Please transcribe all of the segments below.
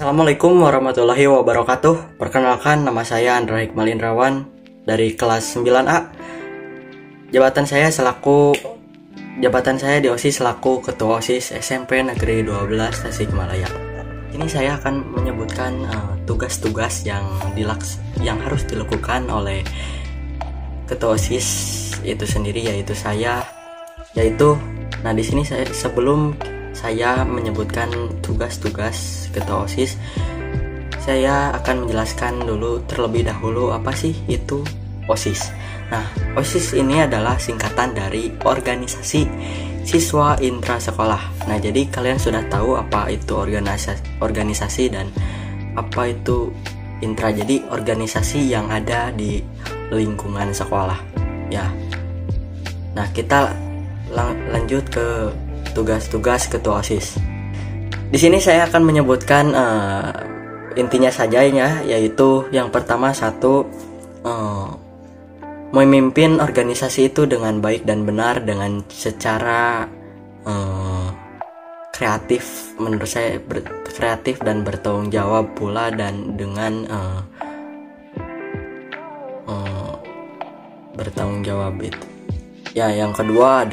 Assalamualaikum warahmatullahi wabarakatuh. Perkenalkan, nama saya Andra Hikmal Indrawan dari kelas 9A. Jabatan saya di OSIS selaku Ketua OSIS SMP Negeri 12 Tasikmalaya. Ini saya akan menyebutkan tugas-tugas yang harus dilakukan oleh Ketua OSIS itu sendiri, yaitu saya. Nah di sini sebelum saya menyebutkan tugas-tugas Ketua OSIS, saya akan menjelaskan terlebih dahulu apa sih itu OSIS. Nah, OSIS ini adalah singkatan dari Organisasi Siswa Intra Sekolah. Nah, jadi kalian sudah tahu apa itu organisasi dan apa itu intra. Jadi organisasi yang ada di lingkungan sekolah. Ya. Nah, kita lanjut ke tugas-tugas Ketua OSIS. Di sini saya akan menyebutkan intinya saja ya, yaitu yang pertama memimpin organisasi itu dengan baik dan benar, dengan secara kreatif, menurut saya kreatif dan bertanggung jawab pula, dan dengan bertanggung jawab itu. Ya, yang kedua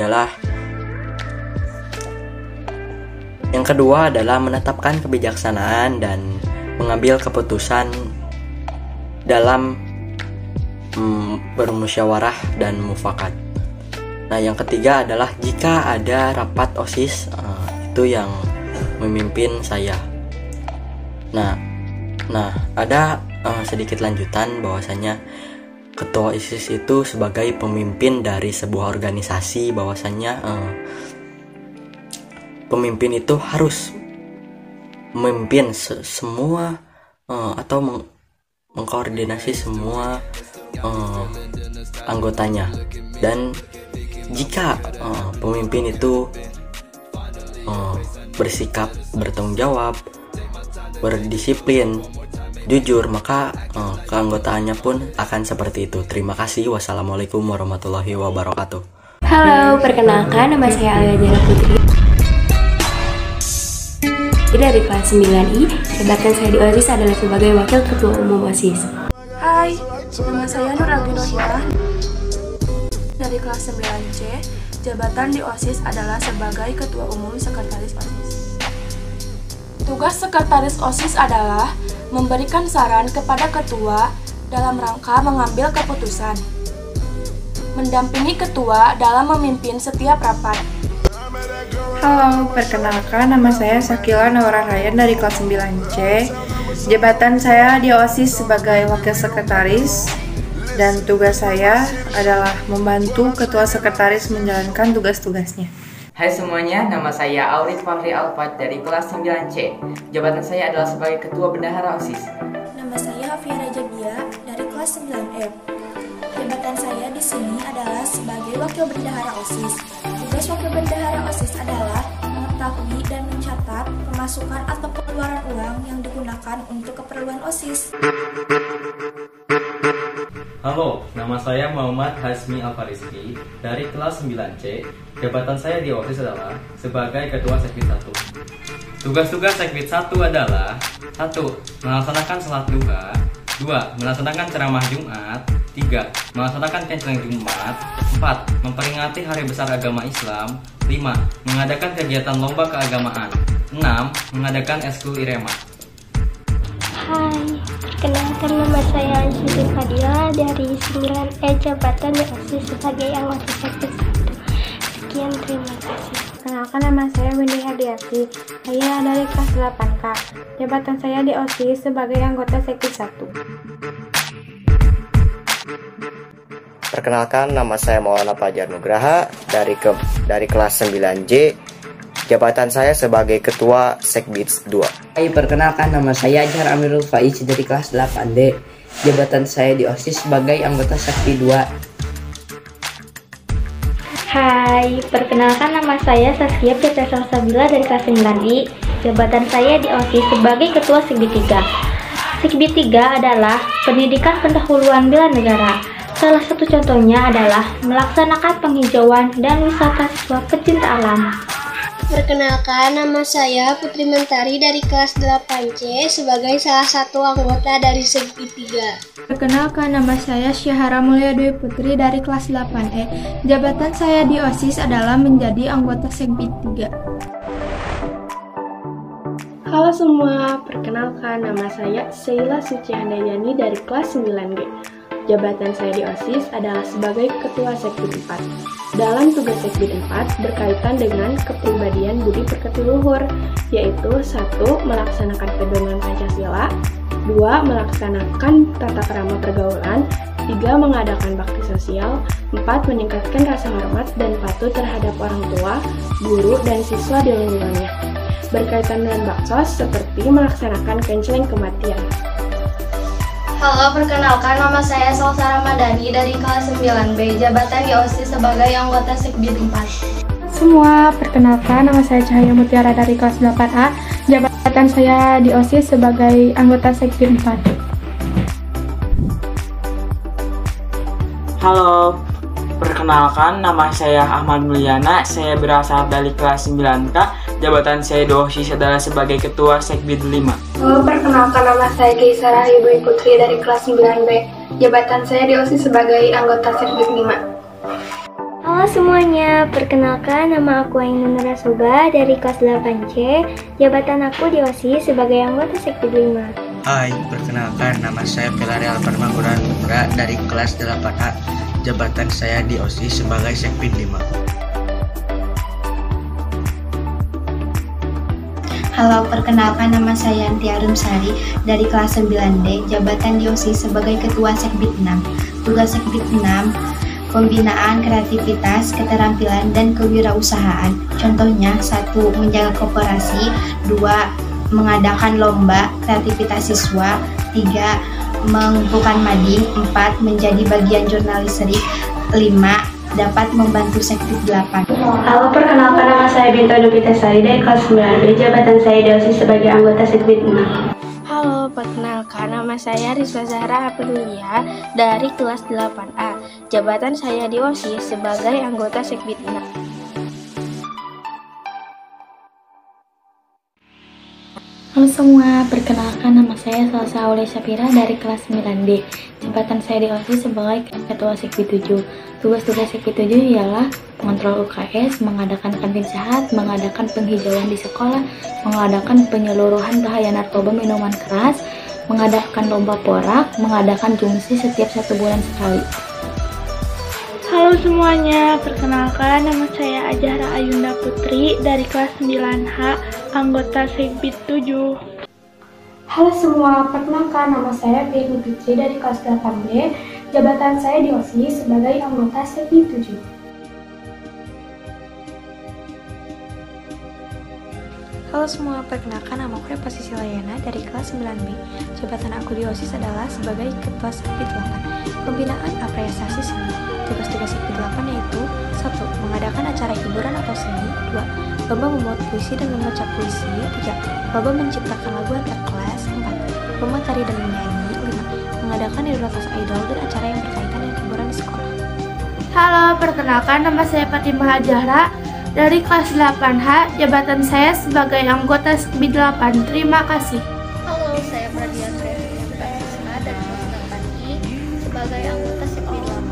adalah menetapkan kebijaksanaan dan mengambil keputusan dalam bermusyawarah dan mufakat. Nah, yang ketiga adalah jika ada rapat OSIS, itu yang memimpin saya. Nah, ada sedikit lanjutan bahwasanya Ketua OSIS itu sebagai pemimpin dari sebuah organisasi, bahwasanya pemimpin itu harus memimpin semua atau mengkoordinasi semua anggotanya. Dan jika pemimpin itu bersikap bertanggung jawab, berdisiplin, jujur, maka keanggotaannya pun akan seperti itu. Terima kasih. Wassalamualaikum warahmatullahi wabarakatuh. Halo, perkenalkan, nama saya Alia Diana Putri dari kelas 9I. Jabatan saya di OSIS adalah sebagai Wakil Ketua Umum OSIS. Hai, nama saya Nur Aginohia dari kelas 9C. Jabatan di OSIS adalah sebagai Ketua Umum Sekretaris OSIS. Tugas Sekretaris OSIS adalah memberikan saran kepada Ketua dalam rangka mengambil keputusan, mendampingi Ketua dalam memimpin setiap rapat. Halo, perkenalkan, nama saya Sakila Naura Ryan dari kelas 9C. Jabatan saya di OSIS sebagai Wakil Sekretaris, dan tugas saya adalah membantu Ketua Sekretaris menjalankan tugas-tugasnya. Hai semuanya, nama saya Aurid Fahri Alfat dari kelas 9C. Jabatan saya adalah sebagai Ketua Bendahara OSIS. Nama saya Hafia Rajabia dari kelas 9F. Jabatan saya di sini adalah sebagai Wakil Bendahara OSIS. Tugas Wakil Bendahara OSIS adalah mengetahui dan mencatat pemasukan atau pengeluaran uang yang digunakan untuk keperluan OSIS. Halo, nama saya Muhammad Hasmi Alfariski dari kelas 9C. Jabatan saya di OSIS adalah sebagai Ketua Sekbid 1. Tugas-tugas Sekbid 1 adalah 1. Melaksanakan salat duha, 2. Melaksanakan ceramah Jumat, 3. Melaksanakan kencelang Jumat, 4. Memperingati Hari Besar Agama Islam, 5. Mengadakan kegiatan lomba keagamaan, 6. Mengadakan eskul irema. Hai, kenalkan, nama saya Siti Fadila dari 9E. Jabatan di OSIS sebagai anggota Sekbid 1. Sekian, terima kasih. Kenalkan, nama saya Windy Hadiati. Saya dari kelas 8K. Jabatan saya di OSIS sebagai anggota Sekbid 1. Perkenalkan, nama saya Maulana Fajar Nugraha dari kelas 9J. Jabatan saya sebagai Ketua Sekbid 2. Hai, perkenalkan, nama saya Jar Amirul Faiz dari kelas 8D. Jabatan saya di OSIS sebagai anggota Sekbid 2. Hai, perkenalkan, nama saya Saskia Pitra Salsabila dari kelas 9I. Jabatan saya di OSIS sebagai Ketua Sekbid 3. Sekbid 3 adalah pendidikan pendahuluan bela negara. Salah satu contohnya adalah melaksanakan penghijauan dan wisata siswa pecinta alam. Perkenalkan, nama saya Putri Mentari dari kelas 8C sebagai salah satu anggota dari Segi 3. Perkenalkan, nama saya Syahara Mulia Dwi Putri dari kelas 8E. Jabatan saya di OSIS adalah menjadi anggota Segi 3. Halo semua, perkenalkan nama saya Sheila Suci Handayani dari kelas 9G. Jabatan saya di OSIS adalah sebagai Ketua Sekbid 4. Dalam tugas Sekbid 4 berkaitan dengan kepribadian budi pekerti luhur, yaitu 1. Melaksanakan pedoman Pancasila, 2. Melaksanakan tata krama pergaulan, 3. Mengadakan bakti sosial, 4. Meningkatkan rasa hormat dan patuh terhadap orang tua, guru, dan siswa di lingkungannya. Berkaitan dengan baksos seperti melaksanakan canceling kematian. Halo, perkenalkan nama saya Salsa Ramadhani dari kelas 9B, jabatan di OSIS sebagai anggota Sekbid 4. Semua, perkenalkan nama saya Cahaya Mutiara dari kelas 8A, jabatan saya di OSIS sebagai anggota Sekbid 4. Halo, perkenalkan nama saya Ahmad Mulyana, saya berasal dari kelas 9K, jabatan saya di OSIS adalah sebagai Ketua Sekbid 5. Halo, perkenalkan nama saya Gaisara Dwi Putri dari kelas 9B, jabatan saya di OSIS sebagai anggota Sekbid 5. Halo semuanya, perkenalkan nama aku Ainun Rasuba dari kelas 8C, jabatan aku di OSIS sebagai anggota Sekbid 5. Hai, perkenalkan nama saya Pelari Alparmangguran Putra dari kelas 8A, jabatan saya di OSIS sebagai Sekbid 5. Halo, perkenalkan nama saya Antia Rumsari dari kelas 9D, jabatan di OSIS sebagai Ketua Sekbid 6. Tugas Sekbid 6, pembinaan kreativitas, keterampilan, dan kewirausahaan. Contohnya, 1. Menjaga koperasi, 2. Mengadakan lomba kreativitas siswa, 3. Mengumpulkan mading, 4. Menjadi bagian jurnalistik, 5. Dapat membantu Sekbid 8. Halo, perkenalkan nama saya Binta Dupitasari dari kelas 9B, jabatan saya di OSIS sebagai anggota Sekbid 6. Halo, perkenalkan nama saya Rizwa Zahra Aprilia dari kelas 8A, jabatan saya di OSIS sebagai anggota Sekbid 6. Halo semua, perkenalkan nama saya Salsa Aulay Syafira dari kelas 9D. Jabatan saya di OSIS sebagai Ketua Sekbid 7. Tugas-tugas Sekbid 7 ialah mengontrol UKS, mengadakan kantin sehat, mengadakan penghijauan di sekolah, mengadakan penyeluruhan bahaya narkoba minuman keras, mengadakan lomba porak, mengadakan jungsi setiap 1 bulan sekali. Halo semuanya, perkenalkan nama saya Ajahra Ayunda Putri dari kelas 9H, anggota Sekbid 7. Halo semua, perkenalkan nama saya Fitri Fitri dari kelas 8B, jabatan saya di OSIS sebagai anggota Sekbid 7. Halo semua, perkenalkan nama aku Posisi Layana dari kelas 9B. Jabatan aku di OSIS adalah sebagai Ketua Sekbid 8. Pembinaan apresiasi seni. Tugas-tugas Sekbid 8 yaitu 1. Mengadakan acara hiburan atau seni, 2. Lomba membuat puisi dan membaca puisi, 3. Lomba menciptakan lagu antar kelas, 4. Lomba tari dan menyanyi, 5. Mengadakan idolatas idol dan acara yang berkaitan dengan hiburan di sekolah. Halo, perkenalkan nama saya Fatimah Ajahra dari kelas 8H, jabatan saya sebagai anggota Sekbid 8. Terima kasih. Halo, saya Pradia Triasma dari kelas 8I sebagai anggota Sekbid 8.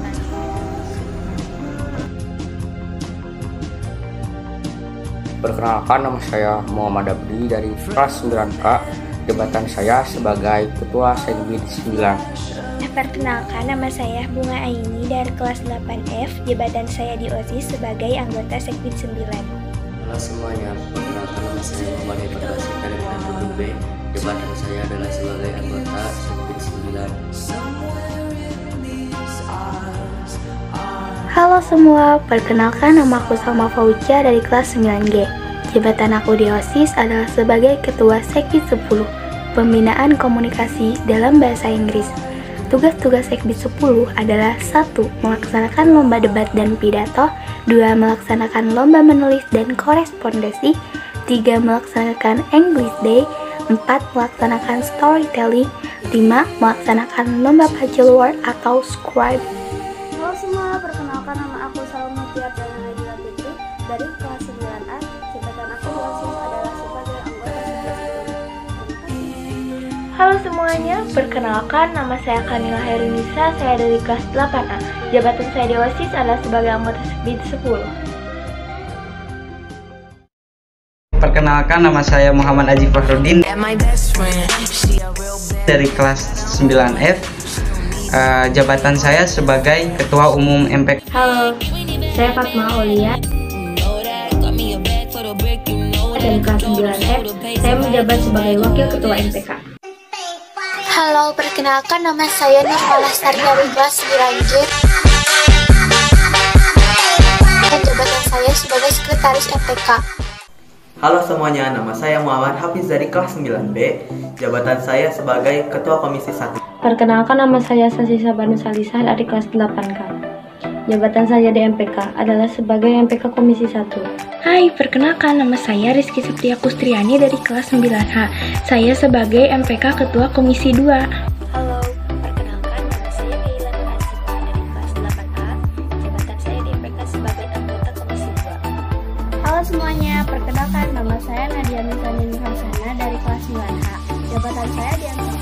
Perkenalkan, nama saya Muhammad Abdi dari kelas 9K, jabatan saya sebagai Ketua Sekbid 9. Perkenalkan, nama saya Bunga Aini dari kelas 8F, jabatan saya di OSIS sebagai anggota Sekbid 9. Halo semuanya, perkenalkan nama saya Muhammad Eko Basir dari kelas 7B, jabatan saya adalah sebagai anggota Sekbid 9. Halo semua, perkenalkan nama aku Salma Fauzia dari kelas 9G. Jabatan aku di OSIS adalah sebagai Ketua Sekbid 10, Pembinaan Komunikasi dalam Bahasa Inggris. Tugas-tugas Sekbid 10 adalah 1. Melaksanakan lomba debat dan pidato, 2. Melaksanakan lomba menulis dan korespondensi, 3. Melaksanakan English Day, 4. Melaksanakan storytelling, 5. Melaksanakan lomba Pajul Award atau scribe. Halo semua, perkenalkan nama aku Salma Tiar dan Najwa Fitri dari kelas 9A, jabatan Halo semuanya, perkenalkan nama saya Kamila Herunisa, saya dari kelas 8A. Jabatan saya di OSIS adalah sebagai anggota Sekbid 10. Perkenalkan nama saya Muhammad Aji Fahrudin dari kelas 9F. Jabatan saya sebagai Ketua Umum MPK. Halo, saya Fatma Aulia dari kelas 9F. Saya menjabat sebagai Wakil Ketua MPK. Halo, perkenalkan nama saya Nurmala Lestari dari kelas 9J. Dan jabatan saya sebagai Sekretaris MPK. Halo semuanya, nama saya Muhammad Hafiz dari kelas 9B. Jabatan saya sebagai Ketua Komisi 1. Perkenalkan nama saya Sasisa Banu Salisa dari kelas 8K. Jabatan saya di MPK adalah sebagai MPK Komisi 1. Hai, perkenalkan nama saya Rizky Septia Kustriani dari kelas 9H. Saya sebagai MPK Ketua Komisi 2. Halo, perkenalkan nama saya Keila Nurasita dari kelas 8A. Jabatan saya di MPK sebagai anggota Komisi 2. Halo semuanya, perkenalkan nama saya Nadia Nizani Nurhansana dari kelas 9H. Jabatan saya di MPK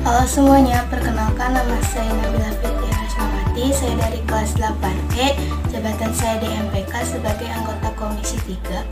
Halo semuanya, perkenalkan nama saya Nabila Fitri Hasmawati, saya dari kelas 8E. Jabatan saya di MPK sebagai anggota Komisi 3.